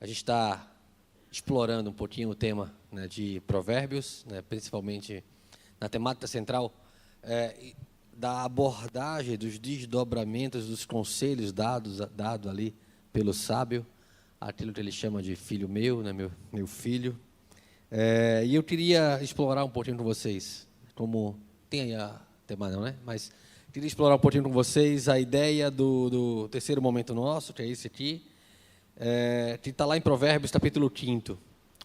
A gente está explorando um pouquinho o tema, né, de Provérbios, né, principalmente na temática central, da abordagem dos desdobramentos dos conselhos dados ali pelo sábio, aquilo que ele chama de filho meu, né, meu filho. E eu queria explorar um pouquinho com vocês, como tem aí a tema não, né? Mas queria explorar um pouquinho com vocês a ideia do terceiro momento nosso, que é esse aqui, que está lá em Provérbios, capítulo 5.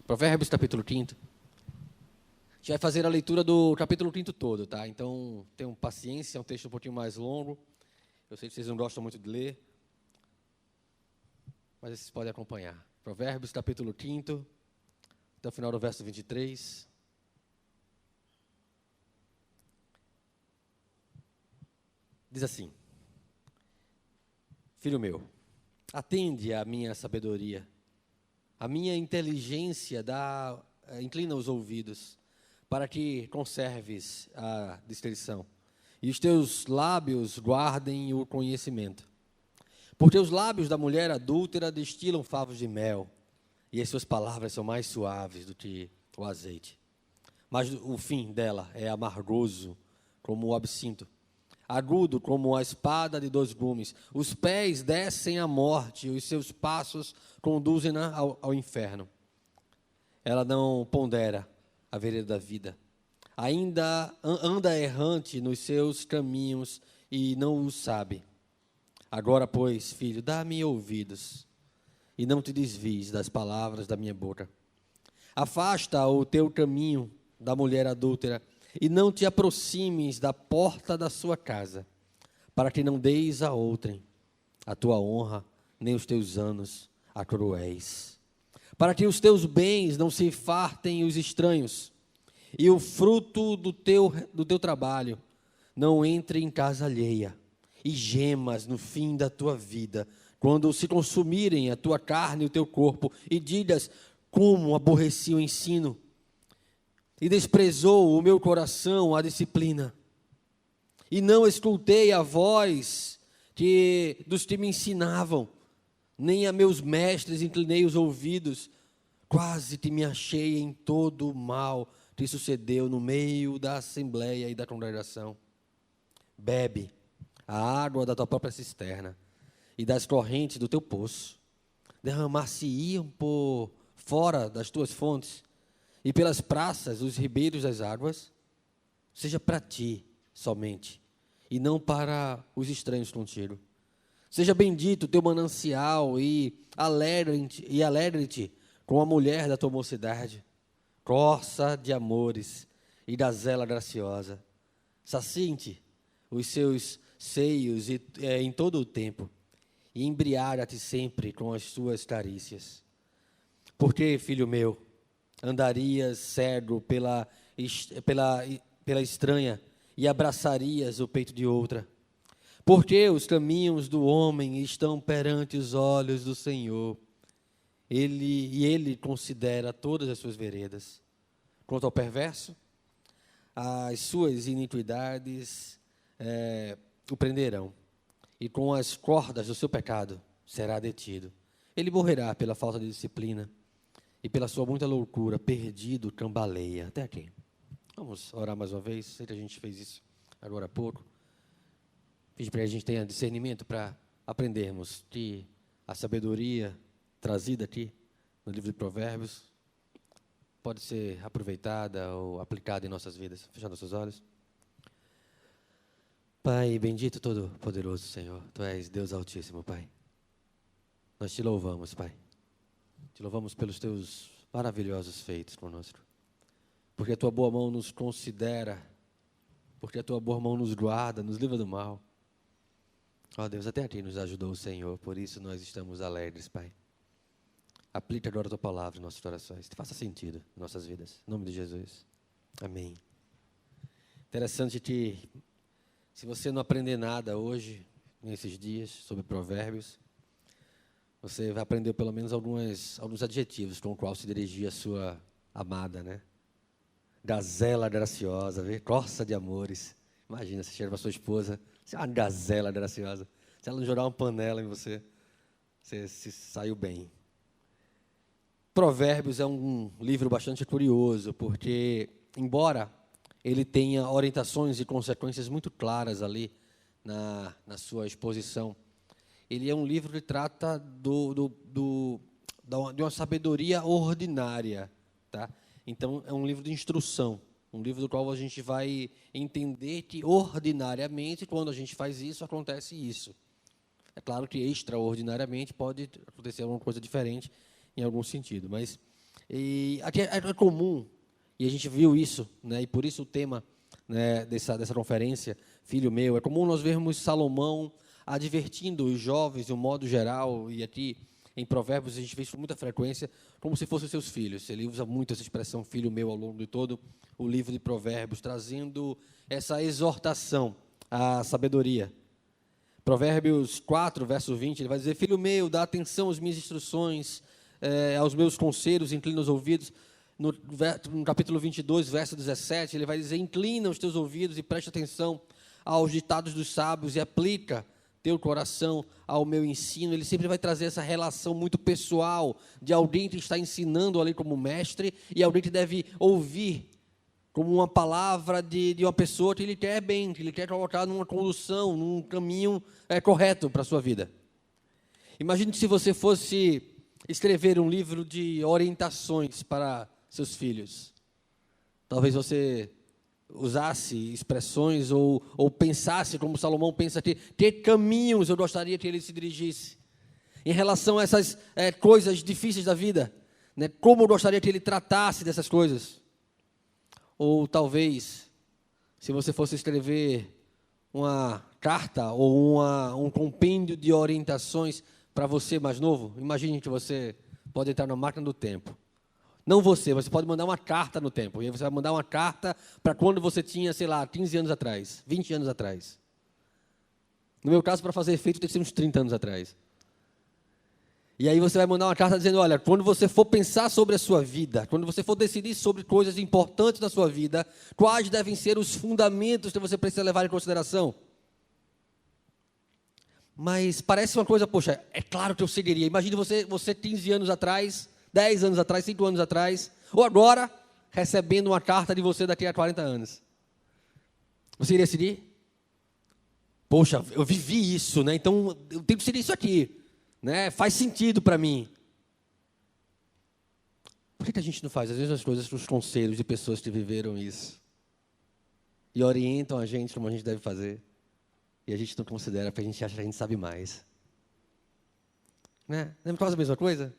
Provérbios, capítulo 5. A gente vai fazer a leitura do capítulo 5 todo, tá? Então, tenham paciência, é um texto um pouquinho mais longo. Eu sei que vocês não gostam muito de ler, mas vocês podem acompanhar. Provérbios, capítulo 5, até o final do verso 23. Diz assim: Filho meu, atende à minha sabedoria, a minha inteligência inclina os ouvidos, para que conserves a discrição, e os teus lábios guardem o conhecimento. Porque os lábios da mulher adúltera destilam favos de mel, e as suas palavras são mais suaves do que o azeite. Mas o fim dela é amargoso, como o absinto, agudo como a espada de dois gumes. Os pés descem à morte, os seus passos conduzem-na ao inferno. Ela não pondera a vereda da vida. Ainda anda errante nos seus caminhos e não o sabe. Agora, pois, filho, dá-me ouvidos e não te desvies das palavras da minha boca. Afasta o teu caminho da mulher adúltera e não te aproximes da porta da sua casa, para que não deis a outrem a tua honra, nem os teus anos a cruéis. Para que os teus bens não se fartem os estranhos, e o fruto do teu trabalho não entre em casa alheia, e gemas no fim da tua vida, quando se consumirem a tua carne e o teu corpo, e digas: como aborreci o ensino, e desprezou o meu coração a disciplina, e não escutei a voz dos que me ensinavam, nem a meus mestres inclinei os ouvidos. Quase que me achei em todo o mal que sucedeu no meio da assembleia e da congregação. Bebe a água da tua própria cisterna e das correntes do teu poço. Derramar-se-iam por fora das tuas fontes, e pelas praças os ribeiros das águas. Seja para ti somente, e não para os estranhos contigo. Seja bendito o teu manancial, e alegre-te com a mulher da tua mocidade, corça de amores e gazela graciosa. Sacie-te os seus seios em todo o tempo, e embriaga-te sempre com as suas carícias. Porque, filho meu, andarias cego pela estranha e abraçarias o peito de outra? Porque os caminhos do homem estão perante os olhos do Senhor, ele considera todas as suas veredas. Quanto ao perverso, as suas iniquidades o prenderão, e com as cordas do seu pecado será detido. Ele morrerá pela falta de disciplina, e pela sua muita loucura, perdido, cambaleia. Até aqui. Vamos orar mais uma vez. Sei que a gente fez isso agora há pouco. Pedi para que a gente tenha discernimento para aprendermos que a sabedoria trazida aqui no livro de Provérbios pode ser aproveitada ou aplicada em nossas vidas. Fechando os seus olhos. Pai bendito, todo-poderoso Senhor, Tu és Deus Altíssimo, Pai. Nós Te louvamos, Pai. Te louvamos pelos Teus maravilhosos feitos conosco. Porque a Tua boa mão nos considera, porque a Tua boa mão nos guarda, nos livra do mal. Ó Deus, até aqui nos ajudou o Senhor, por isso nós estamos alegres, Pai. Aplica agora a Tua palavra em nossos corações, que faça sentido em nossas vidas. Em nome de Jesus. Amém. Interessante que, se você não aprender nada hoje, nesses dias, sobre Provérbios, você vai aprender pelo menos alguns adjetivos com os quais se dirigir a sua amada, né? Gazela graciosa, corça de amores. Imagina, você chega para sua esposa, você é uma gazela graciosa. Se ela não jogar uma panela em você, você se saiu bem. Provérbios é um livro bastante curioso, porque, embora ele tenha orientações e consequências muito claras ali na sua exposição, ele é um livro que trata de uma sabedoria ordinária, tá? Então, é um livro de instrução, um livro do qual a gente vai entender que, ordinariamente, quando a gente faz isso, acontece isso. É claro que, extraordinariamente, pode acontecer alguma coisa diferente em algum sentido, mas aqui é comum, e a gente viu isso, né, e por isso o tema, né, dessa conferência, Filho Meu, é comum nós vermos Salomão advertindo os jovens de um modo geral, e aqui em Provérbios a gente vê isso com muita frequência, como se fossem seus filhos. Ele usa muito essa expressão, filho meu, ao longo de todo o livro de Provérbios, trazendo essa exortação à sabedoria. Provérbios 4, verso 20, ele vai dizer, filho meu, dá atenção às minhas instruções, aos meus conselhos, inclina os ouvidos. No capítulo 22, verso 17, ele vai dizer, inclina os teus ouvidos e preste atenção aos ditados dos sábios e aplica teu coração ao meu ensino. Ele sempre vai trazer essa relação muito pessoal de alguém que está ensinando ali como mestre e alguém que deve ouvir como uma palavra de uma pessoa que ele quer bem, que ele quer colocar numa condução, num caminho correto para a sua vida. Imagine que se você fosse escrever um livro de orientações para seus filhos. Talvez você usasse expressões ou pensasse, como Salomão pensa aqui, que caminhos eu gostaria que ele se dirigisse. Em relação a essas coisas difíceis da vida, né, como eu gostaria que ele tratasse dessas coisas. Ou talvez, se você fosse escrever uma carta ou um compêndio de orientações para você mais novo, imagine que você pode entrar na máquina do tempo. Não você pode mandar uma carta no tempo. E aí você vai mandar uma carta para quando você tinha, sei lá, 15 anos atrás, 20 anos atrás. No meu caso, para fazer efeito, tem que ser uns 30 anos atrás. E aí você vai mandar uma carta dizendo, olha, quando você for pensar sobre a sua vida, quando você for decidir sobre coisas importantes da sua vida, quais devem ser os fundamentos que você precisa levar em consideração? Mas parece uma coisa, poxa, é claro que eu seguiria. Imagine você 15 anos atrás, 10 anos atrás, 5 anos atrás, ou agora, recebendo uma carta de você daqui a 40 anos. Você iria seguir? Poxa, eu vivi isso, né? Então eu tenho que seguir isso aqui, né? Faz sentido para mim. Por que a gente não faz as mesmas coisas com os conselhos de pessoas que viveram isso? E orientam a gente como a gente deve fazer. E a gente não considera, porque a gente acha que a gente sabe mais. Né? Não é quase a mesma coisa?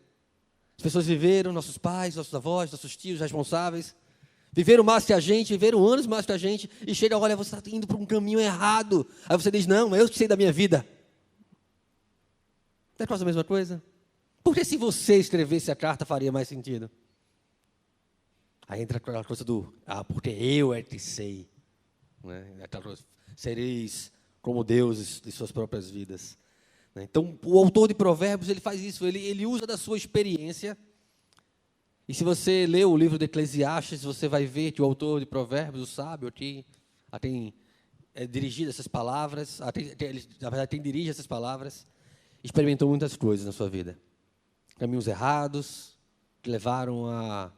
As pessoas viveram, nossos pais, nossos avós, nossos tios responsáveis, viveram mais que a gente, viveram anos mais que a gente, e chega, olha, você está indo para um caminho errado. Aí você diz, não, eu sei da minha vida. Não é quase a mesma coisa? Porque se você escrevesse a carta, faria mais sentido. Aí entra aquela coisa do, porque eu é que sei. Né? Aquela coisa, sereis como deuses de suas próprias vidas. Então, o autor de Provérbios, ele faz isso, ele usa da sua experiência. E se você lê o livro de Eclesiastes, você vai ver que o autor de Provérbios, o sábio, tem dirigido essas palavras, ele, na verdade, dirige essas palavras, experimentou muitas coisas na sua vida. Caminhos errados, que levaram a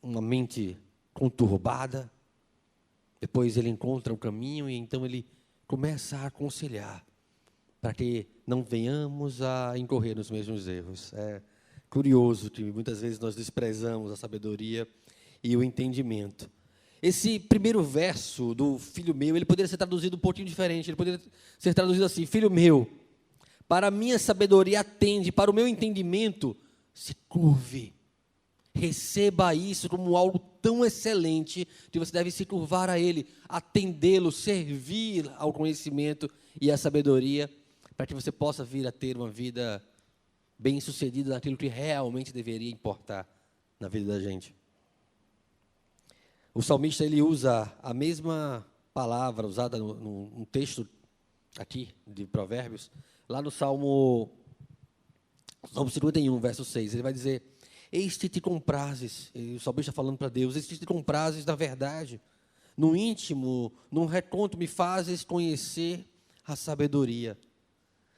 uma mente conturbada. Depois ele encontra o caminho e então ele começa a aconselhar para que não venhamos a incorrer nos mesmos erros. É curioso que muitas vezes nós desprezamos a sabedoria e o entendimento. Esse primeiro verso do filho meu, ele poderia ser traduzido um pouquinho diferente. Ele poderia ser traduzido assim, filho meu, para a minha sabedoria atende, para o meu entendimento se curve. Receba isso como algo tão excelente que você deve se curvar a ele, atendê-lo, servir ao conhecimento e à sabedoria, para que você possa vir a ter uma vida bem-sucedida naquilo que realmente deveria importar na vida da gente. O salmista, ele usa a mesma palavra usada no texto aqui de Provérbios, lá no Salmo 51, verso 6, ele vai dizer, eis que te comprases, o salmista falando para Deus, eis que te comprases na verdade, no íntimo, num reconto me fazes conhecer a sabedoria.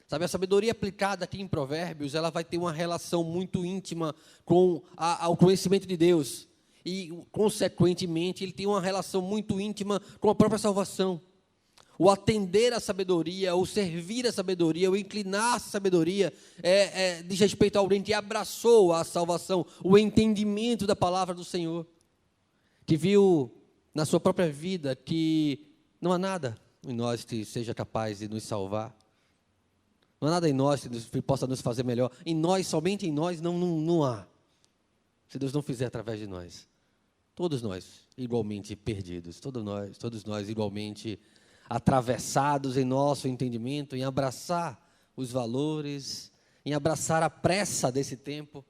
Sabe, a sabedoria aplicada aqui em Provérbios, ela vai ter uma relação muito íntima com ao conhecimento de Deus. E, consequentemente, ele tem uma relação muito íntima com a própria salvação. O atender à sabedoria, o servir à sabedoria, o inclinar-se à sabedoria, diz respeito a alguém que abraçou a salvação, o entendimento da palavra do Senhor, que viu na sua própria vida que não há nada em nós que seja capaz de nos salvar, não há nada em nós que possa nos fazer melhor, em nós, somente em nós, não há, se Deus não fizer através de nós. Todos nós igualmente perdidos, todos nós igualmente atravessados em nosso entendimento, em abraçar os valores, em abraçar a pressa desse tempo,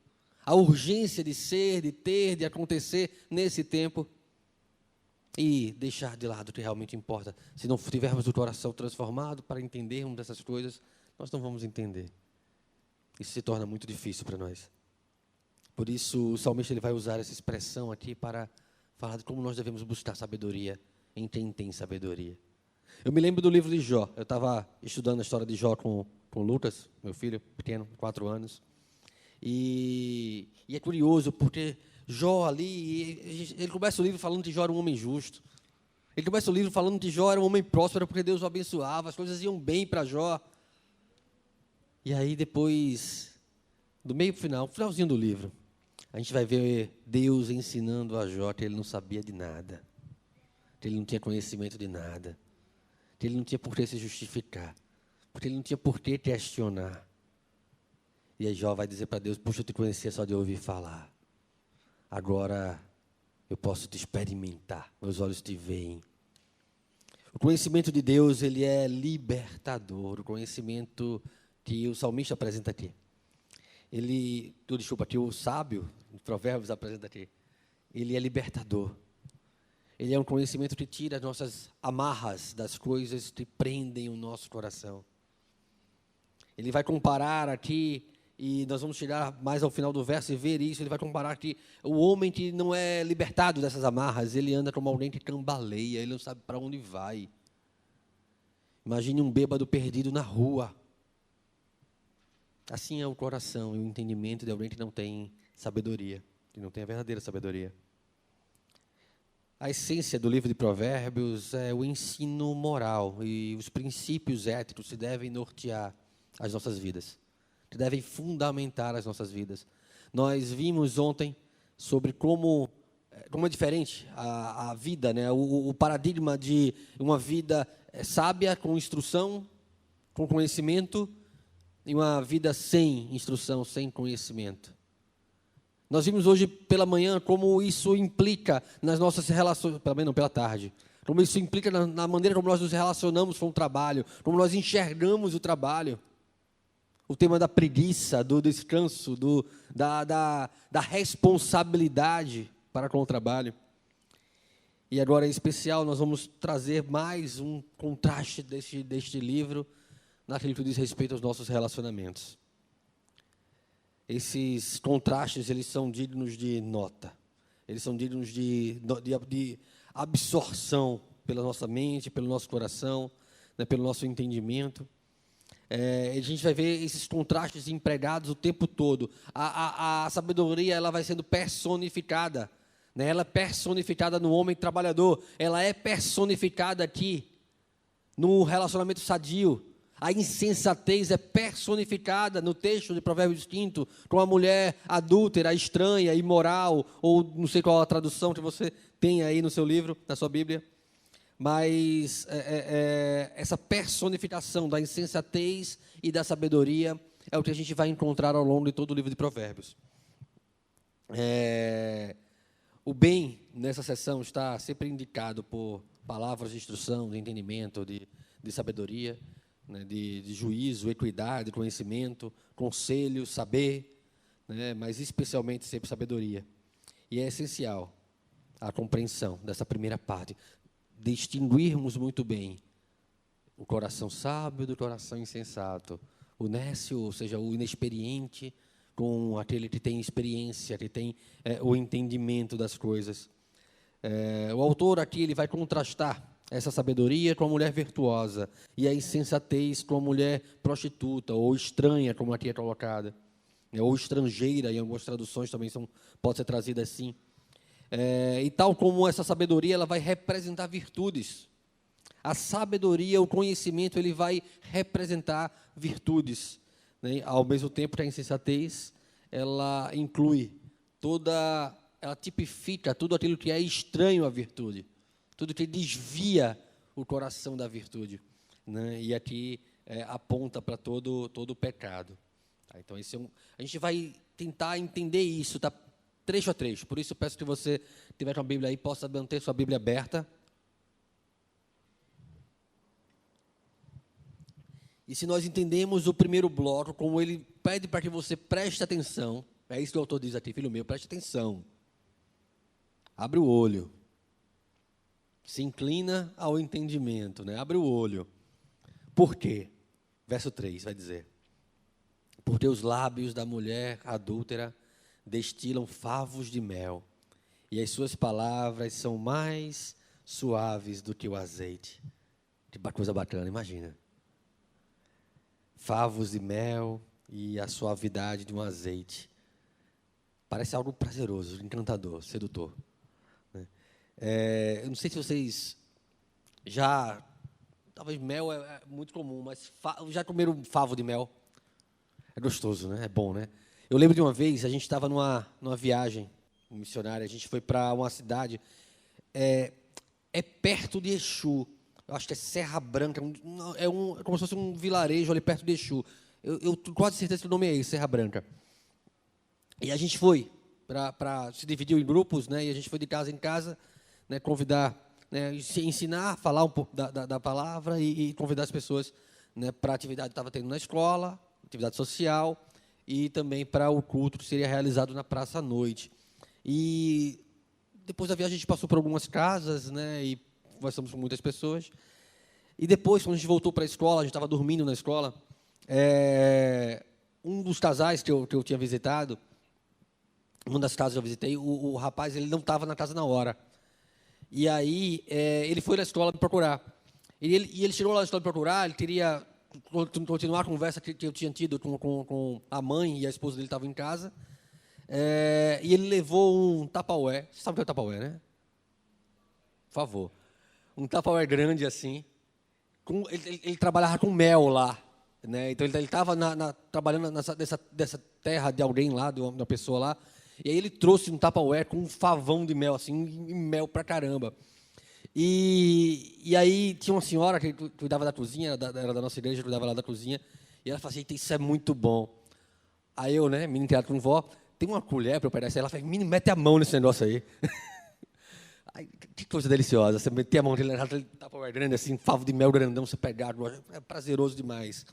a urgência de ser, de ter, de acontecer nesse tempo, e deixar de lado o que realmente importa. Se não tivermos o coração transformado para entendermos essas coisas, nós não vamos entender. Isso se torna muito difícil para nós. Por isso, o salmista ele vai usar essa expressão aqui para falar de como nós devemos buscar sabedoria em quem tem sabedoria. Eu me lembro do livro de Jó. Eu estava estudando a história de Jó com o Lucas, meu filho pequeno, 4 anos. E é curioso, porque Jó ali, ele começa o livro falando que Jó era um homem justo. Ele começa o livro falando que Jó era um homem próspero, porque Deus o abençoava, as coisas iam bem para Jó. E aí depois, do meio para o finalzinho do livro, a gente vai ver Deus ensinando a Jó que ele não sabia de nada, que ele não tinha conhecimento de nada, que ele não tinha por que se justificar, porque ele não tinha por que questionar. E aí Jó vai dizer para Deus: puxa, eu te conhecia só de ouvir falar, agora eu posso te experimentar, meus olhos te veem. O conhecimento de Deus, ele é libertador, o conhecimento que o salmista apresenta aqui. Que o sábio, de Provérbios, apresenta aqui, ele é libertador. Ele é um conhecimento que tira as nossas amarras das coisas que prendem o nosso coração. Ele vai comparar aqui, e nós vamos chegar mais ao final do verso e ver isso, ele vai comparar que o homem que não é libertado dessas amarras, ele anda como alguém que cambaleia, ele não sabe para onde vai. Imagine um bêbado perdido na rua. Assim é o coração e o entendimento de alguém que não tem sabedoria, que não tem a verdadeira sabedoria. A essência do livro de Provérbios é o ensino moral e os princípios éticos que devem nortear as nossas vidas, que devem fundamentar as nossas vidas. Nós vimos ontem sobre como é diferente a vida, né? O paradigma de uma vida sábia, com instrução, com conhecimento, e uma vida sem instrução, sem conhecimento. Nós vimos hoje pela manhã como isso implica nas nossas relações, pela manhã não, pela tarde, como isso implica na maneira como nós nos relacionamos com o trabalho, como nós enxergamos o trabalho. O tema da preguiça, do descanso, da responsabilidade para com o trabalho. E agora, em especial, nós vamos trazer mais um contraste deste livro naquilo que diz respeito aos nossos relacionamentos. Esses contrastes, eles são dignos de nota. Eles são dignos de absorção pela nossa mente, pelo nosso coração, né, pelo nosso entendimento. A gente vai ver esses contrastes empregados o tempo todo. A sabedoria, ela vai sendo personificada, né? Ela é personificada no homem trabalhador, ela é personificada aqui no relacionamento sadio. A insensatez é personificada no texto de Provérbios 5, com a mulher adúltera, estranha, imoral, ou não sei qual a tradução que você tem aí no seu livro, na sua Bíblia. Mas essa personificação da insensatez e da sabedoria é o que a gente vai encontrar ao longo de todo o livro de Provérbios. O bem nessa sessão está sempre indicado por palavras de instrução, de entendimento, de sabedoria, né, de juízo, equidade, conhecimento, conselho, saber, né, mas especialmente sempre sabedoria. E é essencial a compreensão dessa primeira parte, distinguirmos muito bem o coração sábio do coração insensato, o nécio, ou seja, o inexperiente, com aquele que tem experiência, que tem o entendimento das coisas. O autor aqui ele vai contrastar essa sabedoria com a mulher virtuosa, e a insensatez com a mulher prostituta, ou estranha, como aqui é colocada, ou estrangeira, em algumas traduções também pode ser trazida assim. E tal como essa sabedoria, ela vai representar virtudes. A sabedoria, o conhecimento, ele vai representar virtudes, né? Ao mesmo tempo que a insensatez, ela inclui ela tipifica tudo aquilo que é estranho à virtude, tudo que desvia o coração da virtude, né? E aqui aponta para todo o pecado. Tá? Então, a gente vai tentar entender isso, tá? Trecho a trecho. Por isso, eu peço que você tiver com a Bíblia aí, possa manter sua Bíblia aberta. E se nós entendemos o primeiro bloco, como ele pede para que você preste atenção, é isso que o autor diz aqui, filho meu, preste atenção. Abre o olho. Se inclina ao entendimento, né? Abre o olho. Por quê? Verso 3 vai dizer: porque os lábios da mulher adúltera destilam favos de mel, e as suas palavras são mais suaves do que o azeite. Que coisa bacana, imagina. Favos de mel e a suavidade de um azeite. Parece algo prazeroso, encantador, sedutor. Né? Eu não sei se vocês talvez mel é muito comum, mas já comeram favo de mel? É gostoso, né? É bom, né? Eu lembro de uma vez, a gente estava numa viagem missionária, a gente foi para uma cidade, perto de Exu, eu acho que é Serra Branca, é como se fosse um vilarejo ali perto de Exu. Eu tenho quase certeza que o nome é esse, Serra Branca. E a gente foi, se dividiu em grupos, né? E a gente foi de casa em casa, né, convidar, né, ensinar, falar um pouco da palavra e convidar as pessoas, né, para a atividade que estava tendo na escola, atividade social, e também para o culto que seria realizado na praça à noite. E depois da viagem a gente passou por algumas casas, né, e conversamos com muitas pessoas. E depois, quando a gente voltou para a escola, a gente estava dormindo na escola, um dos casais que eu tinha visitado, uma das casas que eu visitei, o rapaz ele não estava na casa na hora. E aí, ele foi na escola me procurar. E ele chegou lá na escola me procurar, ele queria continuar a conversa que eu tinha tido com a mãe, e a esposa dele estava em casa. E ele levou um Tupperware. Você sabe o que é Tupperware, né? Por favor. Um Tupperware grande assim. Ele trabalhava com mel lá, né? Então ele estava trabalhando dessa terra de alguém lá, de uma pessoa lá. E aí ele trouxe um Tupperware com um favão de mel, assim, e mel pra caramba. E aí tinha uma senhora que cuidava da cozinha, era da nossa igreja, cuidava lá da cozinha. E ela falou assim: isso é muito bom. Aí eu, né, menino criado com vó, tem uma colher para eu pegar isso aí. Ela falou: menino, mete a mão nesse negócio aí. Ai, que coisa deliciosa, você meter a mão nele, ele tava grande assim, favo de mel grandão, você pegar, é prazeroso demais.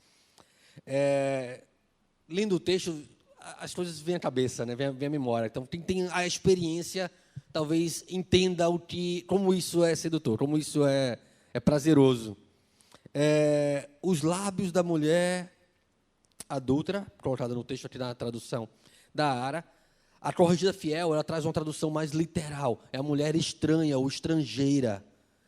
Lendo o texto, as coisas vêm à cabeça, né? Vem à memória. Então, quem tem a experiência, talvez entenda como isso é sedutor, como isso é prazeroso. Os lábios da mulher adúltera, colocada no texto aqui na tradução da Ara. A Corrigida Fiel, ela traz uma tradução mais literal. É a mulher estranha ou estrangeira.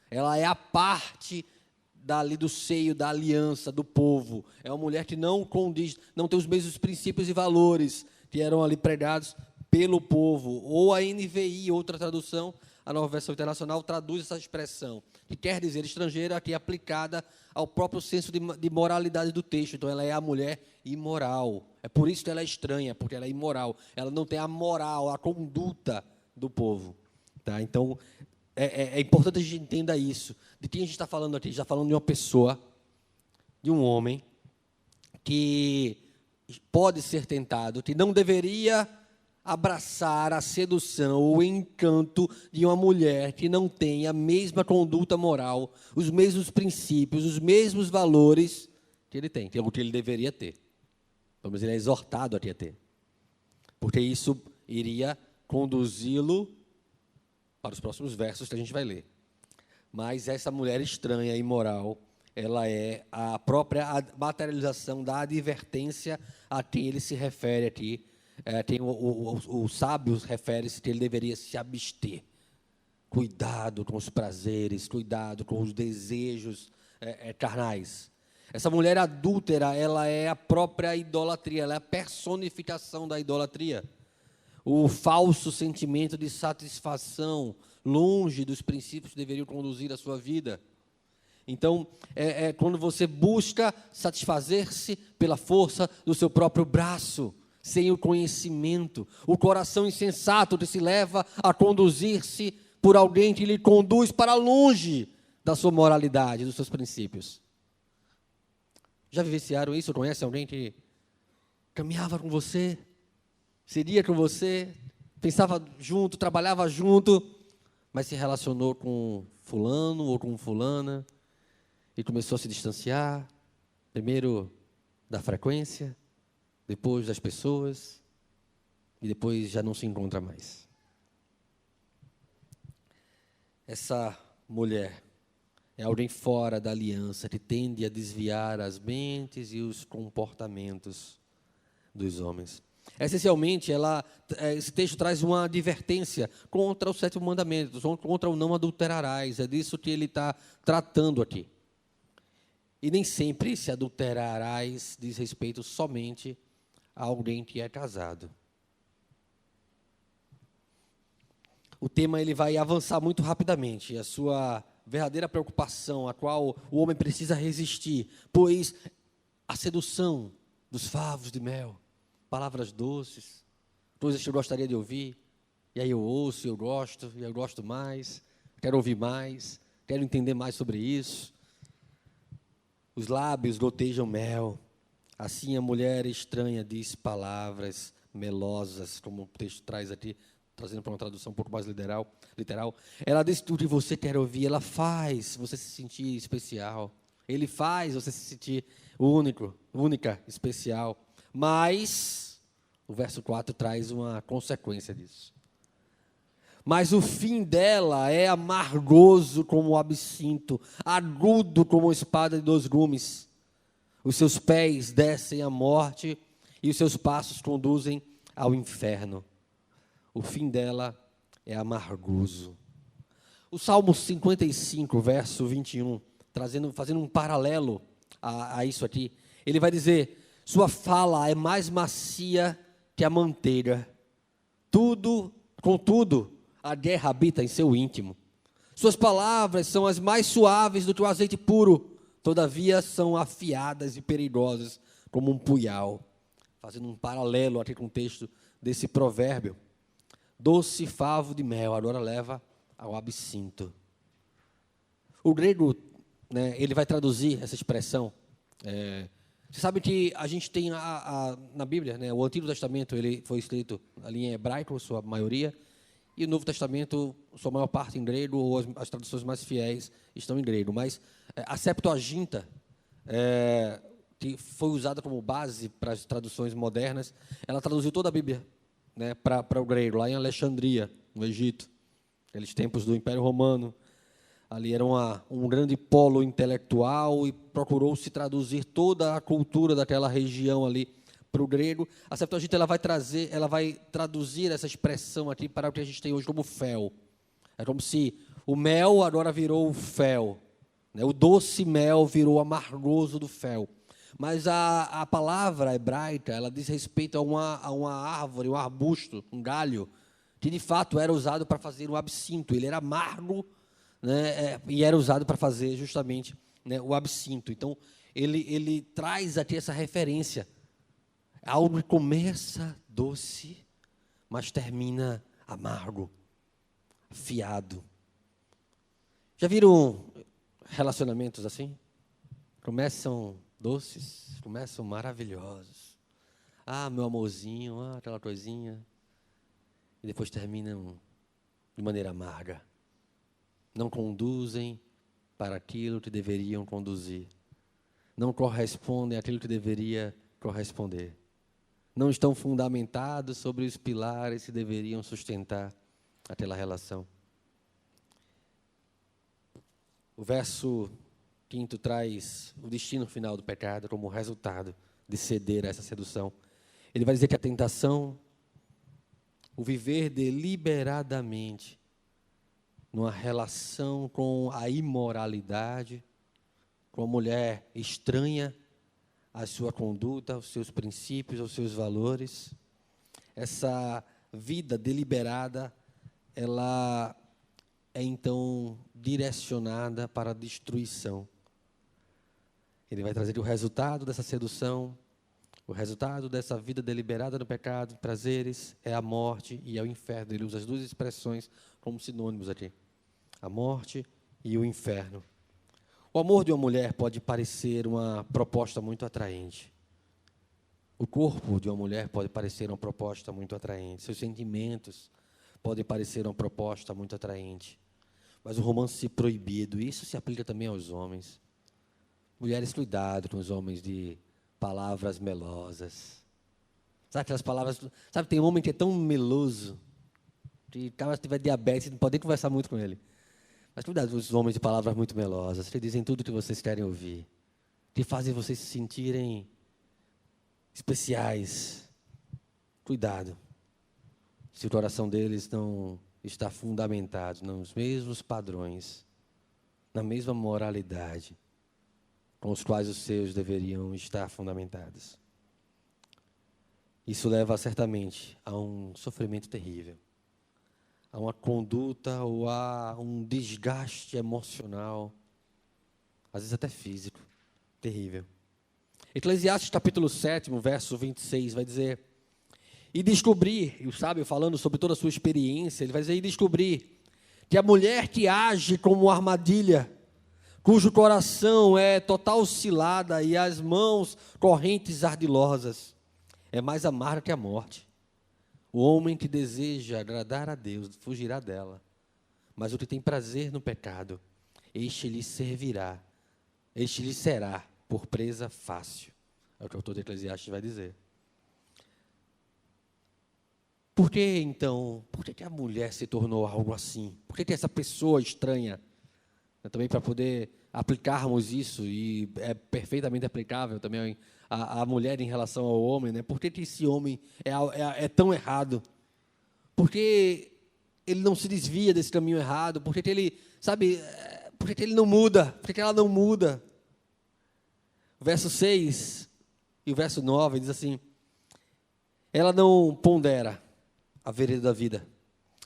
Ela é a parte dali do seio, da aliança, do povo. É uma mulher que não condiz, não tem os mesmos princípios e valores que eram ali pregados pelo povo. Ou a NVI, outra tradução, a Nova Versão Internacional, traduz essa expressão, que quer dizer estrangeira, aqui aplicada ao próprio senso de moralidade do texto. Então, ela é a mulher imoral. É por isso que ela é estranha, porque ela é imoral. Ela não tem a moral, a conduta do povo. Tá? Então, é importante a gente entenda isso. De quem a gente está falando aqui? A gente está falando de uma pessoa, de um homem, que pode ser tentado, que não deveria abraçar a sedução ou o encanto de uma mulher que não tem a mesma conduta moral, os mesmos princípios, os mesmos valores que ele tem, que é o que ele deveria ter. Pelo menos ele é exortado a ter. Porque isso iria conduzi-lo para os próximos versos que a gente vai ler. Mas essa mulher estranha e imoral, ela é a própria materialização da advertência a quem ele se refere aqui. O sábio refere-se que ele deveria se abster Cuidado com os prazeres, cuidado com os desejos carnais. Essa mulher adúltera, ela é a própria idolatria, ela é a personificação da idolatria. O falso sentimento de satisfação, longe dos princípios que deveriam conduzir a sua vida. Então, quando você busca satisfazer-se pela força do seu próprio braço, sem o conhecimento, o coração insensato que se leva a conduzir-se por alguém que lhe conduz para longe da sua moralidade, dos seus princípios. Já vivenciaram isso? Conhece alguém que caminhava com você, seria com você, pensava junto, trabalhava junto, mas se relacionou com fulano ou com fulana e começou a se distanciar, primeiro da frequência, depois das pessoas, e depois já não se encontra mais. Essa mulher é alguém fora da aliança, que tende a desviar as mentes e os comportamentos dos homens. Essencialmente, esse texto traz uma advertência contra os 7 mandamentos, contra o não adulterarás. É disso que ele está tratando aqui. E nem sempre esse adulterarás diz respeito somente a alguém que é casado. O tema ele vai avançar muito rapidamente. A sua verdadeira preocupação, a qual o homem precisa resistir, pois a sedução dos favos de mel, palavras doces, coisas que eu gostaria de ouvir, e aí eu ouço, eu gosto, e eu gosto mais, quero ouvir mais, quero entender mais sobre isso. Os lábios gotejam mel, assim a mulher estranha diz palavras melosas, como o texto traz aqui, trazendo para uma tradução um pouco mais literal. Ela diz tudo que você quer ouvir, ela faz você se sentir especial, ele faz você se sentir única, especial. Mas o verso 4 traz uma consequência disso. Mas o fim dela é amargoso como o absinto, agudo como a espada de 2 gumes. Os seus pés descem à morte e os seus passos conduzem ao inferno. O fim dela é amargoso. O Salmo 55, verso 21, fazendo um paralelo a isso aqui, ele vai dizer: sua fala é mais macia que a manteiga. Contudo, a guerra habita em seu íntimo. Suas palavras são as mais suaves do que o azeite puro, todavia são afiadas e perigosas como um punhal. Fazendo um paralelo aqui com o texto desse provérbio. Doce favo de mel, agora leva ao absinto. O grego, ele vai traduzir essa expressão. Você sabe que a gente tem na Bíblia, o Antigo Testamento ele foi escrito ali em hebraico, sua maioria, e o Novo Testamento, sua maior parte em grego, ou as traduções mais fiéis estão em grego. Mas a Septuaginta, que foi usada como base para as traduções modernas, ela traduziu toda a Bíblia para o grego, lá em Alexandria, no Egito, aqueles tempos do Império Romano. Ali era um grande polo intelectual e procurou-se traduzir toda a cultura daquela região ali para o grego. A Septuaginta ela vai traduzir essa expressão aqui para o que a gente tem hoje como fel. É como se o mel agora virou o fel, o doce mel virou o amargoso do fel. Mas a palavra hebraica, ela diz respeito a uma árvore, um arbusto, um galho, que de fato era usado para fazer o absinto. Ele era amargo, e era usado para fazer justamente o absinto. Então, ele traz aqui essa referência. Algo que começa doce, mas termina amargo, afiado. Já viram relacionamentos assim? Começam doces, começam maravilhosos. Ah, meu amorzinho, aquela coisinha. E depois terminam de maneira amarga. Não conduzem para aquilo que deveriam conduzir. Não correspondem àquilo que deveria corresponder. Não estão fundamentados sobre os pilares que deveriam sustentar aquela relação. O verso 5 traz o destino final do pecado como resultado de ceder a essa sedução. Ele vai dizer que a tentação, o viver deliberadamente, numa relação com a imoralidade, com uma mulher estranha à sua conduta, aos seus princípios, aos seus valores. Essa vida deliberada, ela é então direcionada para a destruição. Ele vai trazer o resultado dessa sedução, o resultado dessa vida deliberada no pecado, prazeres, é a morte e é o inferno. Ele usa as duas expressões como sinônimos aqui. A morte e o inferno. O amor de uma mulher pode parecer uma proposta muito atraente. O corpo de uma mulher pode parecer uma proposta muito atraente. Seus sentimentos podem parecer uma proposta muito atraente. Mas o romance proibido, isso se aplica também aos homens. Mulheres, cuidado com os homens de palavras melosas. Sabe aquelas palavras... Sabe, tem homem que é tão meloso, que se tiver diabetes, não pode nem conversar muito com ele. Mas cuidado com os homens de palavras muito melosas, que dizem tudo o que vocês querem ouvir, que fazem vocês se sentirem especiais. Cuidado, se o coração deles não está fundamentado nos mesmos padrões, na mesma moralidade, com os quais os seus deveriam estar fundamentados. Isso leva certamente a um sofrimento terrível, a uma conduta ou a um desgaste emocional, às vezes até físico, terrível. Eclesiastes capítulo 7, verso 26, vai dizer: e descobri, e o sábio falando sobre toda a sua experiência, ele vai dizer, e descobri que a mulher que age como armadilha, cujo coração é total cilada e as mãos correntes ardilosas, é mais amarga que a morte. O homem que deseja agradar a Deus fugirá dela, mas o que tem prazer no pecado, este lhe servirá, este lhe será por presa fácil. É o que o autor de Eclesiastes vai dizer. Por que, então, por que a mulher se tornou algo assim? Por que essa pessoa estranha? Também para poder aplicarmos isso, e é perfeitamente aplicável também a mulher em relação ao homem, né? Por que esse homem é tão errado? Por que ele não se desvia desse caminho errado? Por que ele, sabe, por que ele não muda? Por que ela não muda? O verso 6 e o verso 9 diz assim: ela não pondera a vereda da vida,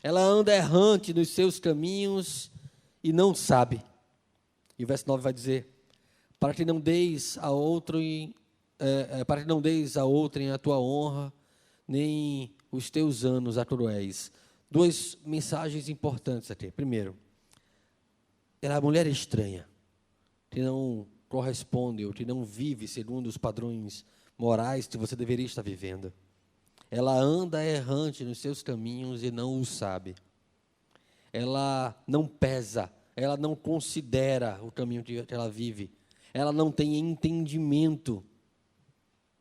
ela anda errante nos seus caminhos e não sabe. E o verso 9 vai dizer: para que não deis a outrem a tua honra, nem os teus anos a cruéis. Duas mensagens importantes aqui. Primeiro, ela é a mulher estranha, que não corresponde ou que não vive segundo os padrões morais que você deveria estar vivendo. Ela anda errante nos seus caminhos e não o sabe. Ela não pesa, ela não considera o caminho que ela vive. Ela não tem entendimento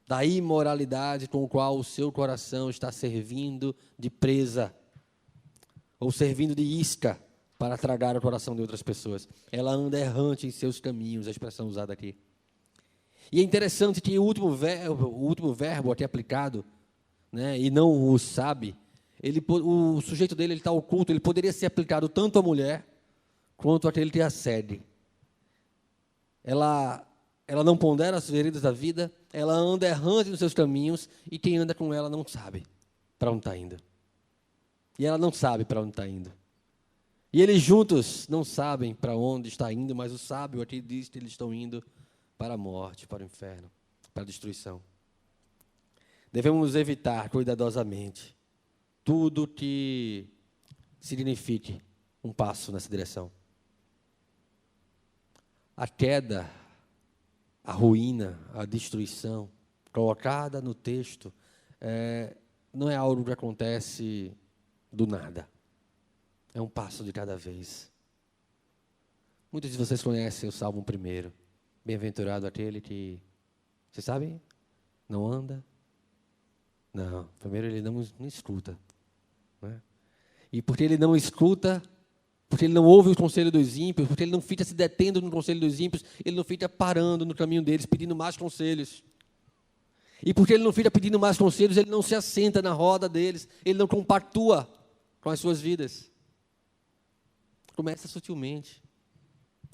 da imoralidade com o qual o seu coração está servindo de presa, ou servindo de isca para tragar o coração de outras pessoas. Ela anda errante em seus caminhos, a expressão usada aqui. E é interessante que o último verbo aqui aplicado, né, e não o sabe, o sujeito dele está oculto, ele poderia ser aplicado tanto à mulher quanto àquele que a cede. Ela não pondera as veredas da vida, ela anda errante nos seus caminhos, e quem anda com ela não sabe para onde está indo. E ela não sabe para onde está indo. E eles juntos não sabem para onde está indo, mas o sábio aqui diz que eles estão indo para a morte, para o inferno, para a destruição. Devemos evitar cuidadosamente tudo que signifique um passo nessa direção. A queda, a ruína, a destruição, colocada no texto, não é algo que acontece do nada. É um passo de cada vez. Muitos de vocês conhecem o Salmo 1. Bem-aventurado aquele que, vocês sabem, não anda. Não, primeiro ele não escuta. Né? E porque ele não escuta, porque ele não ouve o conselho dos ímpios, porque ele não fica se detendo no conselho dos ímpios, ele não fica parando no caminho deles, pedindo mais conselhos. E porque ele não fica pedindo mais conselhos, ele não se assenta na roda deles, ele não compactua com as suas vidas. Começa sutilmente.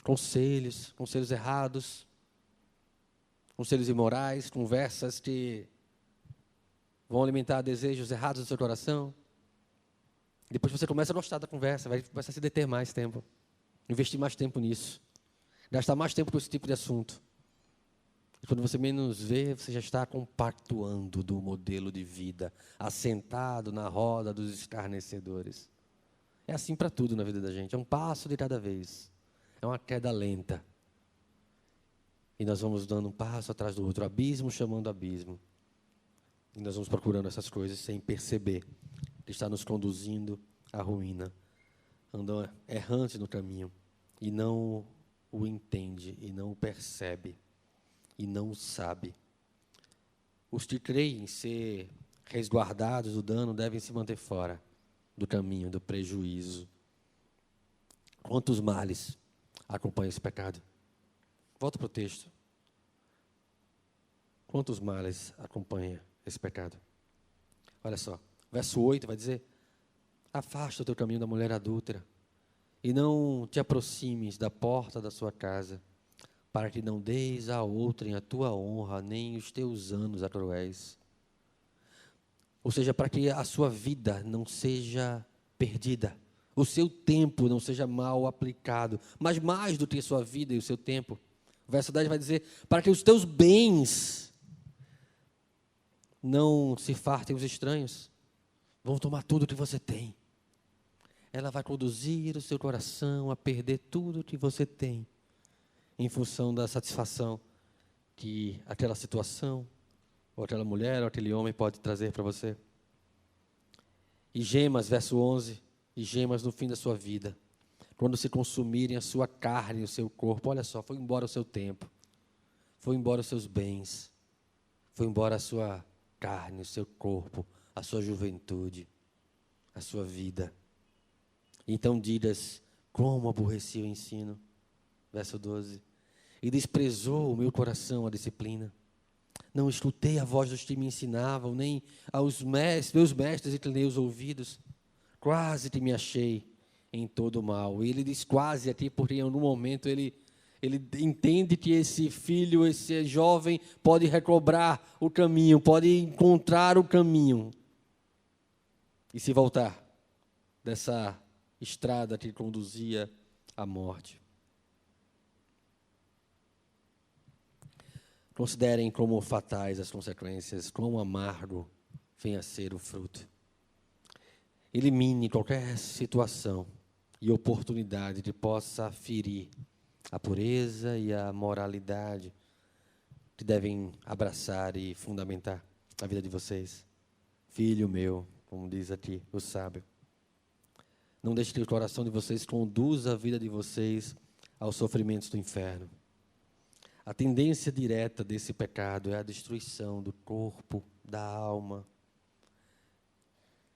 Conselhos errados, conselhos imorais, conversas que vão alimentar desejos errados do seu coração. Depois você começa a gostar da conversa, vai começar a se deter mais tempo, investir mais tempo nisso, gastar mais tempo com esse tipo de assunto. E quando você menos vê, você já está compactuando do modelo de vida, assentado na roda dos escarnecedores. É assim para tudo na vida da gente, é um passo de cada vez. É uma queda lenta. E nós vamos dando um passo atrás do outro, abismo chamando abismo. E nós vamos procurando essas coisas sem perceber que está nos conduzindo à ruína. Andam errantes no caminho e não o entende, e não o percebe, e não o sabe. Os que creem ser resguardados do dano devem se manter fora do caminho, do prejuízo. Quantos males acompanha esse pecado? Volta para o texto. Quantos males acompanha esse pecado? Olha só, verso 8 vai dizer: afasta o teu caminho da mulher adúltera, e não te aproximes da porta da sua casa, para que não deis a outrem a tua honra, nem os teus anos a cruéis. Ou seja, para que a sua vida não seja perdida, o seu tempo não seja mal aplicado, mas mais do que a sua vida e o seu tempo. O verso 10 vai dizer: para que os teus bens não se fartem os estranhos, vão tomar tudo o que você tem. Ela vai conduzir o seu coração a perder tudo o que você tem, em função da satisfação que aquela situação, ou aquela mulher, ou aquele homem pode trazer para você. E gemas, verso 11, e gemas no fim da sua vida, quando se consumirem a sua carne, o seu corpo. Olha só, foi embora o seu tempo, foi embora os seus bens, foi embora a sua carne, o seu corpo, a sua juventude, a sua vida. Então digas: como aborreci o ensino. Verso 12. E desprezou o meu coração a disciplina. Não escutei a voz dos que me ensinavam, nem aos meus mestres inclinei os ouvidos. Quase que me achei em todo o mal. E ele diz quase aqui, porque em algum momento ele entende que esse filho, esse jovem, pode recobrar o caminho, pode encontrar o caminho e se voltar dessa estrada que conduzia à morte. Considerem como fatais as consequências, quão amargo vem a ser o fruto. Elimine qualquer situação e oportunidade que possa ferir a pureza e a moralidade que devem abraçar e fundamentar a vida de vocês. Filho meu, como diz aqui o sábio, não deixe que o coração de vocês conduza a vida de vocês aos sofrimentos do inferno. A tendência direta desse pecado é a destruição do corpo, da alma.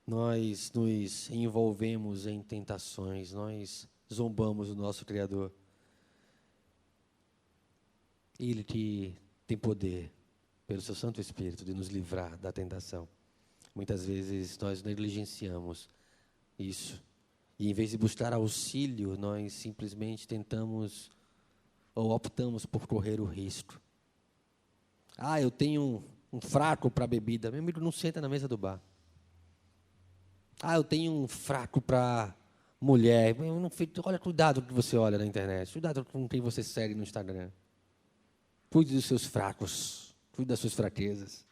Nós nos envolvemos em tentações, nós zombamos do nosso Criador. Ele que tem poder, pelo seu Santo Espírito, de nos livrar da tentação. Muitas vezes nós negligenciamos isso. E em vez de buscar auxílio, nós simplesmente tentamos ou optamos por correr o risco. Eu tenho um fraco para bebida. Meu amigo, não senta na mesa do bar. Eu tenho um fraco para mulher. Olha, cuidado com o que você olha na internet. Cuidado com quem você segue no Instagram. Cuide dos seus fracos. Cuide das suas fraquezas.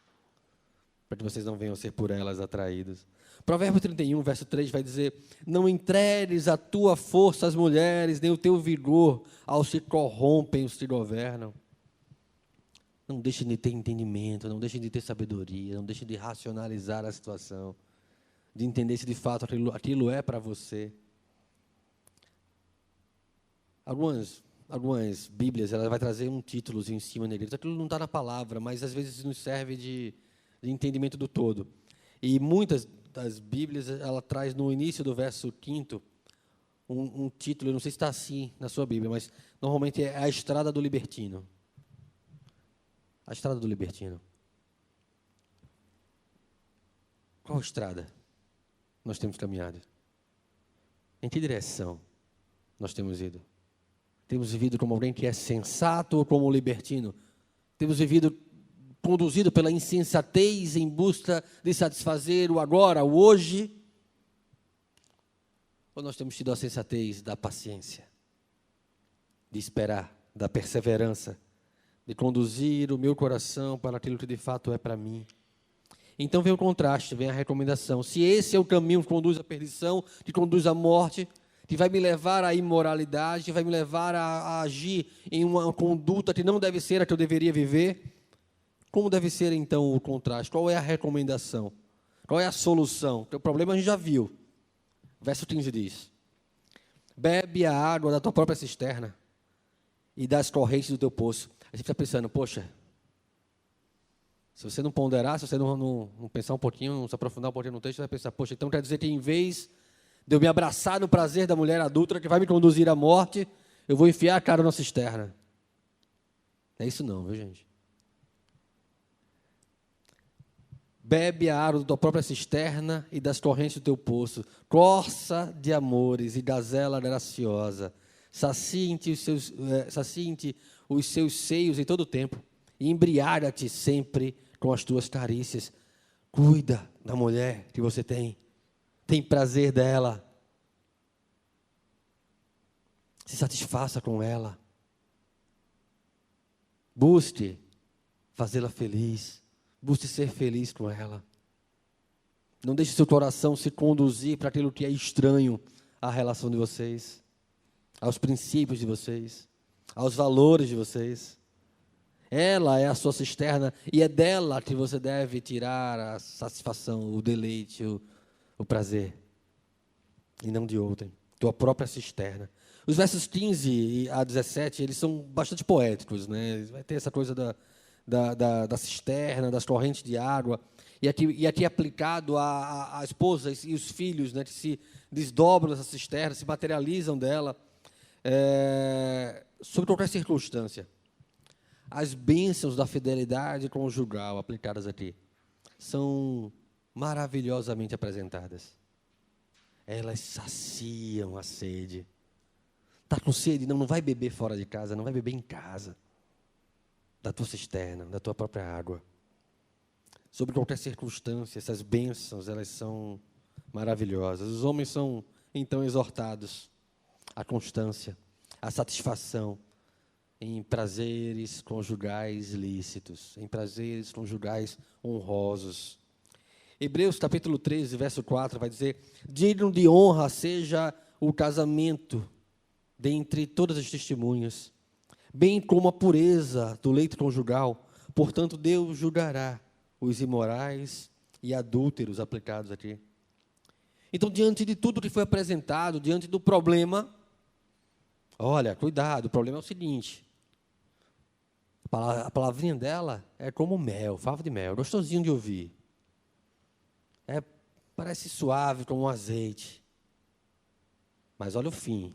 Para que vocês não venham a ser por elas atraídos. Provérbio 31, verso 3 vai dizer: não entregues a tua força às mulheres, nem o teu vigor aos que corrompem os que governam. Não deixem de ter entendimento, não deixem de ter sabedoria, não deixem de racionalizar a situação, de entender se de fato aquilo é para você. Algumas Bíblias, ela vai trazer um títulozinho em cima nele. Aquilo não está na palavra, mas às vezes nos serve de entendimento do todo. E muitas das Bíblias, ela traz no início do verso 5º um título, eu não sei se está assim na sua Bíblia, mas normalmente é a estrada do libertino. A estrada do libertino. Qual estrada nós temos caminhado? Em que direção nós temos ido? Temos vivido como alguém que é sensato ou como libertino? Temos vivido conduzido pela insensatez em busca de satisfazer o agora, o hoje? Ou nós temos tido a sensatez da paciência, de esperar, da perseverança, de conduzir o meu coração para aquilo que de fato é para mim? Então vem o contraste, vem a recomendação. Se esse é o caminho que conduz à perdição, que conduz à morte, que vai me levar à imoralidade, que vai me levar a agir em uma conduta que não deve ser a que eu deveria viver, como deve ser então o contraste? Qual é a recomendação? Qual é a solução? Porque o problema a gente já viu. Verso 15 diz: bebe a água da tua própria cisterna e das correntes do teu poço. A gente fica pensando, poxa, se você não ponderar, se você não pensar um pouquinho, não se aprofundar um pouquinho no texto, você vai pensar, poxa, então quer dizer que em vez de eu me abraçar no prazer da mulher adúltera que vai me conduzir à morte, eu vou enfiar a cara na cisterna. Não é isso não, viu, gente? Bebe a água da tua própria cisterna e das correntes do teu poço. Corça de amores e gazela graciosa. Sacie-te os seus seios em todo o tempo. E embriaga-te sempre com as tuas carícias. Cuida da mulher que você tem. Tem prazer dela. Se satisfaça com ela. Busque fazê-la feliz. Busque ser feliz com ela. Não deixe seu coração se conduzir para aquilo que é estranho à relação de vocês, aos princípios de vocês, aos valores de vocês. Ela é a sua cisterna e é dela que você deve tirar a satisfação, o deleite, o prazer, e não de outrem. Tua própria cisterna. Os versos 15 a 17, eles são bastante poéticos, né? Vai ter essa coisa da cisterna, das correntes de água, e aqui aplicado à esposa e os filhos, né, que se desdobram dessa cisterna, se materializam dela, sob qualquer circunstância. As bênçãos da fidelidade conjugal aplicadas aqui são maravilhosamente apresentadas. Elas saciam a sede. Está com sede? Não vai beber fora de casa, não vai beber em casa. Da tua cisterna, da tua própria água. Sob qualquer circunstância, essas bênçãos, elas são maravilhosas. Os homens são, então, exortados à constância, à satisfação em prazeres conjugais lícitos, em prazeres conjugais honrosos. Hebreus, capítulo 13, verso 4, vai dizer: digno de honra seja o casamento dentre todas as testemunhas, bem como a pureza do leito conjugal. Portanto, Deus julgará os imorais e adúlteros aplicados aqui. Então, diante de tudo que foi apresentado, diante do problema, olha, cuidado, o problema é o seguinte: a palavrinha dela é como mel, favo de mel, gostosinho de ouvir. Parece suave como um azeite. Mas olha o fim.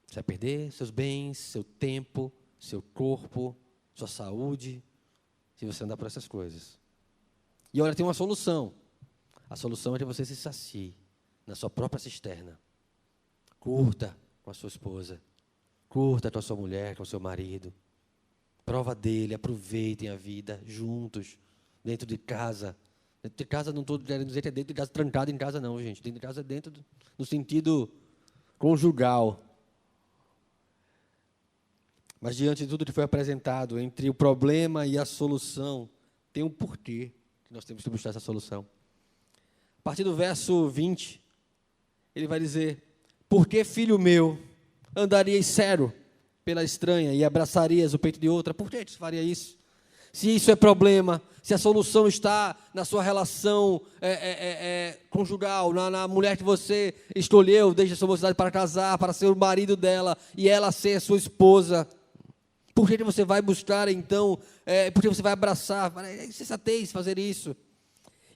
Você vai perder seus bens, seu tempo, seu corpo, sua saúde, se você andar por essas coisas. E olha, tem uma solução. A solução é que você se sacie na sua própria cisterna. Curta com a sua esposa. Curta com a sua mulher, com o seu marido. Prova dele, aproveitem a vida juntos, dentro de casa. Dentro de casa, não estou querendo dizer que é dentro de casa, trancado em casa não, gente. Dentro de casa é no sentido conjugal. Mas diante de tudo que foi apresentado, entre o problema e a solução, tem um porquê que nós temos que buscar essa solução. A partir do verso 20, ele vai dizer: por que, filho meu, andarias sério pela estranha e abraçarias o peito de outra? Por que você faria isso? Se isso é problema, se a solução está na sua relação conjugal, na mulher que você escolheu desde a sua mocidade para casar, para ser o marido dela e ela ser a sua esposa, por que você vai buscar então, por que você vai abraçar? É insensatez fazer isso.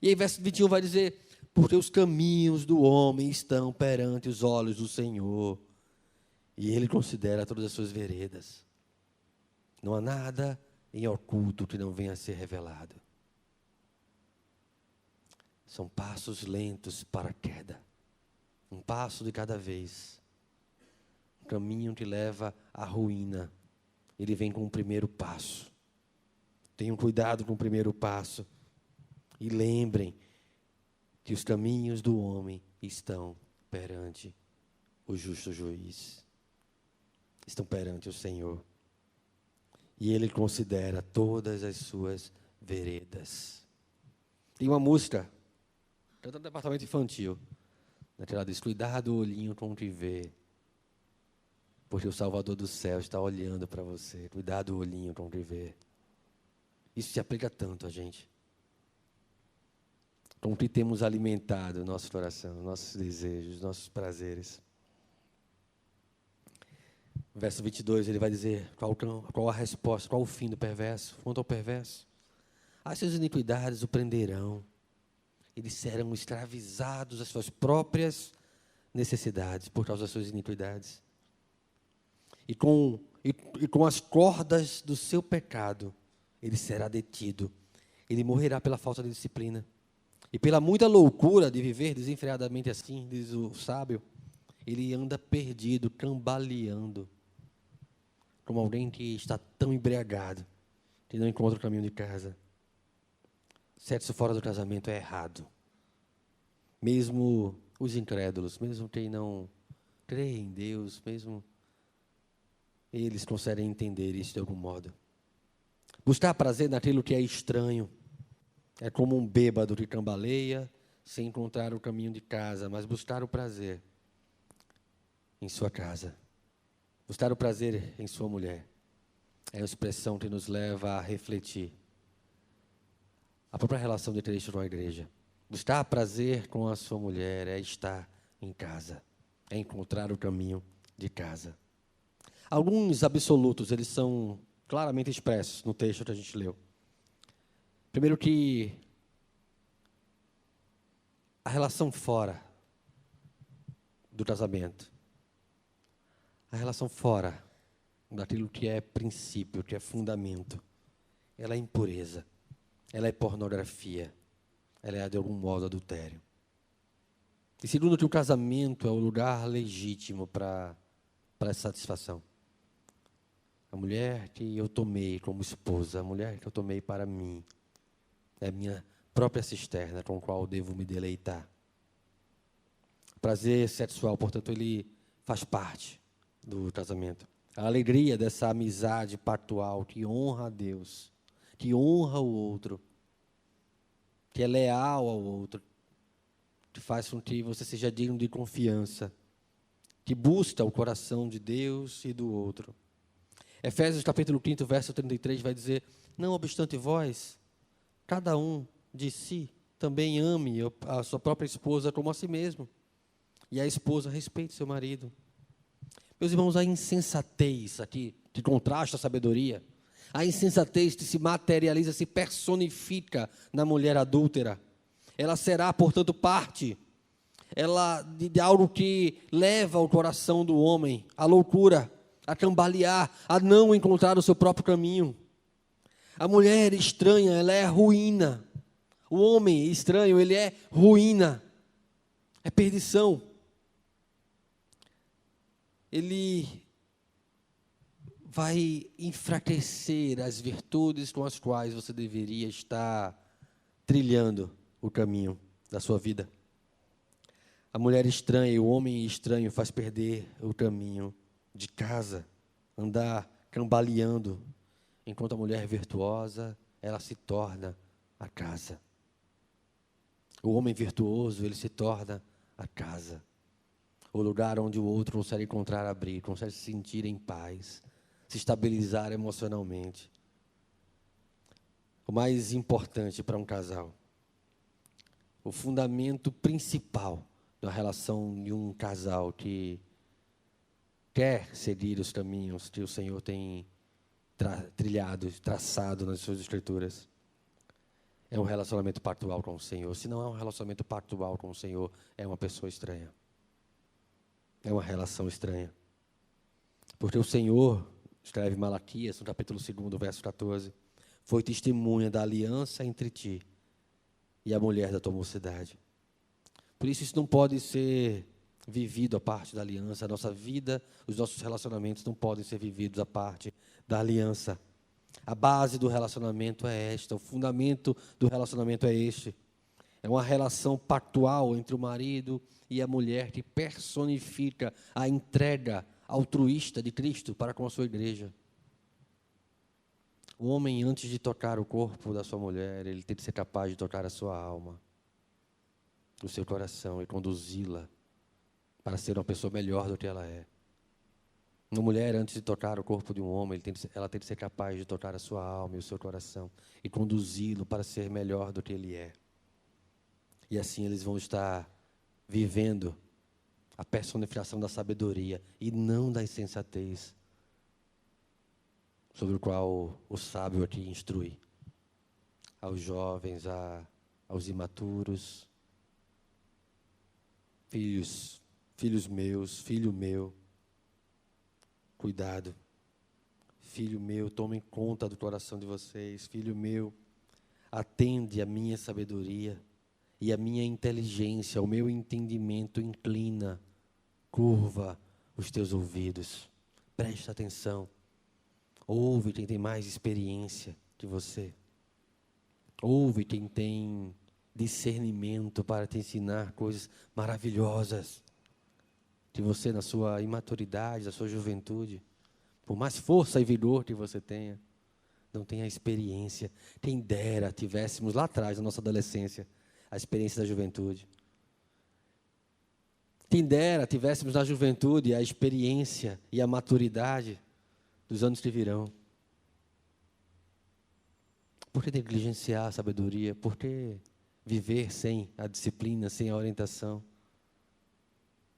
E aí verso 21 vai dizer: porque os caminhos do homem estão perante os olhos do Senhor, e Ele considera todas as suas veredas. Não há nada em oculto que não venha a ser revelado. São passos lentos para a queda. Um passo de cada vez. O caminho te leva à ruína. Ele vem com o primeiro passo. Tenham cuidado com o primeiro passo. E lembrem que os caminhos do homem estão perante o justo juiz. Estão perante o Senhor. E Ele considera todas as suas veredas. Tem uma música, canta no departamento infantil, que ela diz: cuidado o olhinho com te vê, porque o Salvador do céu está olhando para você. Cuidado o olhinho com te vê. Isso se aplica tanto a gente. Como que temos alimentado o nosso coração, nossos desejos, nossos prazeres. Verso 22, ele vai dizer qual a resposta, qual o fim do perverso. Quanto ao perverso: as suas iniquidades o prenderão. Eles serão escravizados às suas próprias necessidades, por causa das suas iniquidades. E com as cordas do seu pecado, ele será detido. Ele morrerá pela falta de disciplina. E pela muita loucura de viver desenfreadamente assim, diz o sábio, ele anda perdido, cambaleando, como alguém que está tão embriagado, que não encontra o caminho de casa. Sexo fora do casamento é errado. Mesmo os incrédulos, mesmo quem não crê em Deus, mesmo eles conseguem entender isso de algum modo. Buscar prazer naquilo que é estranho é como um bêbado que cambaleia sem encontrar o caminho de casa, mas buscar o prazer em sua casa, buscar o prazer em sua mulher, é a expressão que nos leva a refletir a própria relação de Cristo com a igreja. Buscar prazer com a sua mulher é estar em casa, é encontrar o caminho de casa. Alguns absolutos, eles são claramente expressos no texto que a gente leu. Primeiro que a relação fora do casamento, a relação fora daquilo que é princípio, que é fundamento, ela é impureza, ela é pornografia, ela é de algum modo adultério. E segundo que o casamento é o lugar legítimo para essa satisfação. A mulher que eu tomei como esposa, a mulher que eu tomei para mim, é a minha própria cisterna com a qual devo me deleitar. Prazer sexual, portanto, ele faz parte do casamento. A alegria dessa amizade pactual que honra a Deus, que honra o outro, que é leal ao outro, que faz com que você seja digno de confiança, que busca o coração de Deus e do outro. Efésios capítulo 5, verso 33 vai dizer: não obstante vós, cada um de si também ame a sua própria esposa como a si mesmo, e a esposa respeite seu marido. Meus irmãos, a insensatez aqui, que contrasta a sabedoria, a insensatez que se materializa, se personifica na mulher adúltera, ela será, portanto, parte de algo que leva o coração do homem à loucura, a cambalear, a não encontrar o seu próprio caminho. A mulher estranha, ela é ruína. O homem estranho, ele é ruína, é perdição. Ele vai enfraquecer as virtudes com as quais você deveria estar trilhando o caminho da sua vida. A mulher estranha e o homem estranho faz perder o caminho de casa, andar cambaleando, enquanto a mulher virtuosa, ela se torna a casa. O homem virtuoso, ele se torna a casa, o lugar onde o outro consegue encontrar abrigo, consegue se sentir em paz, se estabilizar emocionalmente. O mais importante para um casal, o fundamento principal da relação de um casal que quer seguir os caminhos que o Senhor tem trilhado, traçado nas suas escrituras, é um relacionamento pactual com o Senhor. Se não é um relacionamento pactual com o Senhor, é uma pessoa estranha. É uma relação estranha. Porque o Senhor, escreve Malaquias, no capítulo 2, verso 14, foi testemunha da aliança entre ti e a mulher da tua mocidade. Por isso não pode ser vivido a parte da aliança. A nossa vida, os nossos relacionamentos não podem ser vividos a parte da aliança. A base do relacionamento é esta, o fundamento do relacionamento é este. É uma relação pactual entre o marido e a mulher que personifica a entrega altruísta de Cristo para com a sua igreja. O homem, antes de tocar o corpo da sua mulher, ele tem que ser capaz de tocar a sua alma, o seu coração e conduzi-la para ser uma pessoa melhor do que ela é. Uma mulher, antes de tocar o corpo de um homem, ela tem que ser capaz de tocar a sua alma e o seu coração e conduzi-lo para ser melhor do que ele é. E assim eles vão estar vivendo a personificação da sabedoria e não da insensatez, sobre o qual o sábio aqui instrui aos jovens, aos imaturos. Filhos meus, filho meu, cuidado. Filho meu, tomem conta do coração de vocês. Filho meu, atende a minha sabedoria e a minha inteligência, o meu entendimento inclina, curva os teus ouvidos. Presta atenção. Ouve quem tem mais experiência que você. Ouve quem tem discernimento para te ensinar coisas maravilhosas que você, na sua imaturidade, na sua juventude, por mais força e vigor que você tenha, não tem a experiência. Quem dera tivéssemos lá atrás, na nossa adolescência, a experiência da juventude. Quem dera tivéssemos na juventude a experiência e a maturidade dos anos que virão. Por que negligenciar a sabedoria? Por que viver sem a disciplina, sem a orientação,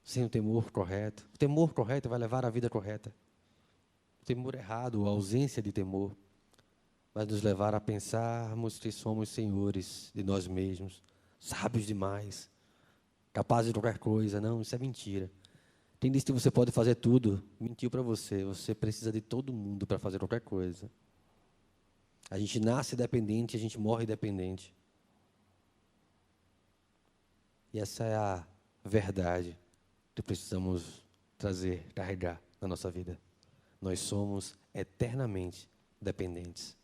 sem o temor correto? O temor correto vai levar à vida correta. O temor errado, a ausência de temor, vai nos levar a pensarmos que somos senhores de nós mesmos, sábios demais, capazes de qualquer coisa. Não, isso é mentira. Quem disse que você pode fazer tudo, mentiu para você. Você precisa de todo mundo para fazer qualquer coisa. A gente nasce dependente, a gente morre dependente. E essa é a verdade que precisamos trazer, carregar na nossa vida. Nós somos eternamente dependentes.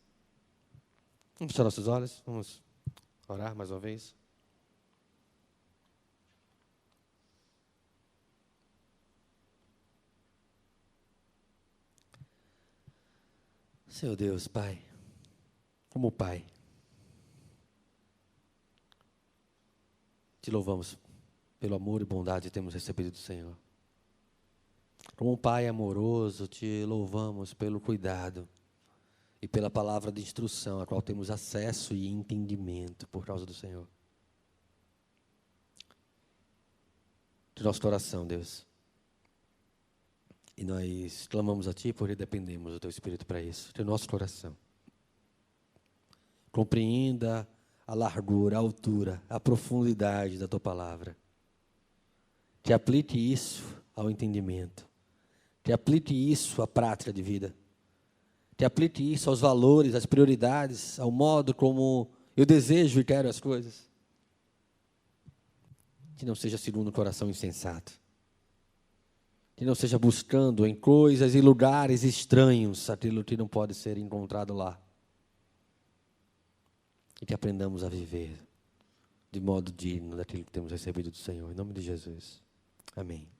Vamos fechar nossos olhos, vamos orar mais uma vez. Senhor Deus, Pai, como Pai, te louvamos pelo amor e bondade que temos recebido do Senhor. Como um Pai amoroso, te louvamos pelo cuidado e pela palavra de instrução, a qual temos acesso e entendimento por causa do Senhor. De nosso coração, Deus. E nós clamamos a Ti porque dependemos do Teu Espírito para isso, do nosso coração. Compreenda a largura, a altura, a profundidade da Tua palavra. Que aplique isso ao entendimento. Que aplique isso à prática de vida. Que aplique isso aos valores, às prioridades, ao modo como eu desejo e quero as coisas. Que não seja segundo o coração insensato. Que não seja buscando em coisas e lugares estranhos aquilo que não pode ser encontrado lá. E que aprendamos a viver de modo digno daquilo que temos recebido do Senhor. Em nome de Jesus. Amém.